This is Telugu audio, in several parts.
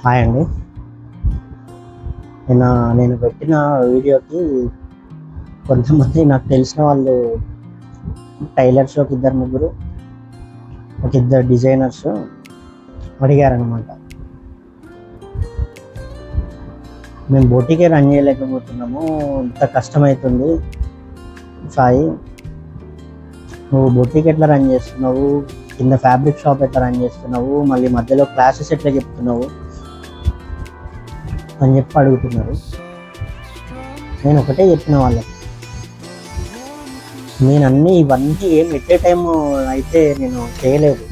హాయ్ అండి. నేను పెట్టిన వీడియోకి కొంతమంది నాకు తెలిసిన వాళ్ళు టైలర్స్ ఒక ఇద్దరు ముగ్గురు, ఒక ఇద్దరు డిజైనర్స్ అడిగారనమాట. మేము బొటికే రన్ చేయలేకపోతున్నాము, ఇంత కష్టమవుతుంది సాయి, నువ్వు బొటిక్ ఎట్లా రన్ చేస్తున్నావు, కింద ఫ్యాబ్రిక్ షాప్ ఎట్లా రన్ చేస్తున్నావు, మళ్ళీ మధ్యలో క్లాసెస్ ఎట్లా చెప్తున్నావు అని చెప్పి అడుగుతున్నారు. నేను ఒకటే చెప్పిన వాళ్ళకి, నేను ఇవన్నీ ఏం ఎట్ ఏ టైం అయితే నేను చేయలేదు,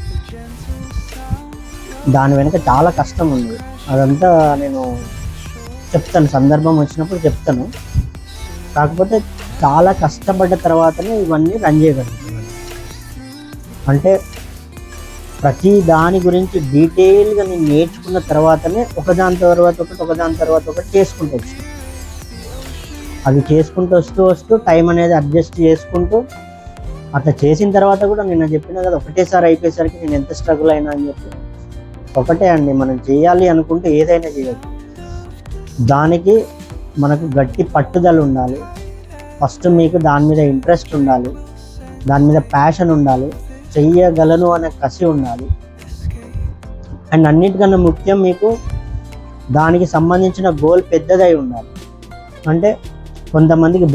దాని వెనుక చాలా కష్టం ఉంది. అదంతా నేను చెప్తాను, సందర్భం వచ్చినప్పుడు చెప్తాను. కాకపోతే చాలా కష్టపడ్డ తర్వాతనే ఇవన్నీ రన్ చేయగలుగుతున్నాను. అంటే ప్రతి దాని గురించి డీటెయిల్గా నేను నేర్చుకున్న తర్వాతనే ఒకదాని తర్వాత ఒకటి చేసుకుంటూ వచ్చాను. అది చేసుకుంటూ వస్తూ టైం అనేది అడ్జస్ట్ చేసుకుంటూ అట్లా చేసిన తర్వాత కూడా నేను చెప్పిన కదా, ఒకటేసారి అయిపోయేసరికి నేను ఎంత స్ట్రగుల్ అయినా అని చెప్పి. ఒకటే అండి, మనం చేయాలి అనుకుంటే ఏదైనా చేయొచ్చు. దానికి మనకు గట్టి పట్టుదల ఉండాలి. ఫస్ట్ మీకు దాని మీద ఇంట్రెస్ట్ ఉండాలి, దాని మీద ప్యాషన్ ఉండాలి, చెయ్యగలను అనే కసి ఉండాలి. అండ్ అన్నిటికన్నా ముఖ్యం, మీకు దానికి సంబంధించిన గోల్ పెద్దదై ఉండాలి. అంటే కొంతమందికి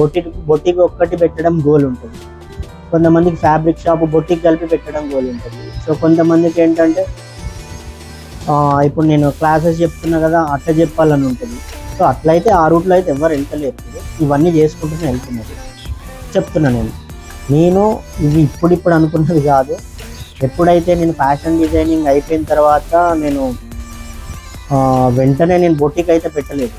బొటిక్ ఒక్కటి పెట్టడం గోల్ ఉంటుంది, కొంతమందికి ఫ్యాబ్రిక్ షాప్ బొటిక్ కలిపి పెట్టడం గోల్ ఉంటుంది. సో కొంతమందికి ఏంటంటే ఇప్పుడు నేను క్లాసెస్ చెప్తున్నా కదా, అట్లా చెప్పాలని ఉంటుంది. సో అట్లయితే ఆ రూట్లో అయితే ఎవరు వెళ్తలేరు, ఇవన్నీ చేసుకుంటూనే వెళ్తున్నారు. చెప్తున్నా నేను ఇవి ఇప్పుడు అనుకున్నది కాదు. ఎప్పుడైతే నేను ఫ్యాషన్ డిజైనింగ్ అయిపోయిన తర్వాత నేను వెంటనే నేను బొటిక్ అయితే పెట్టలేదు.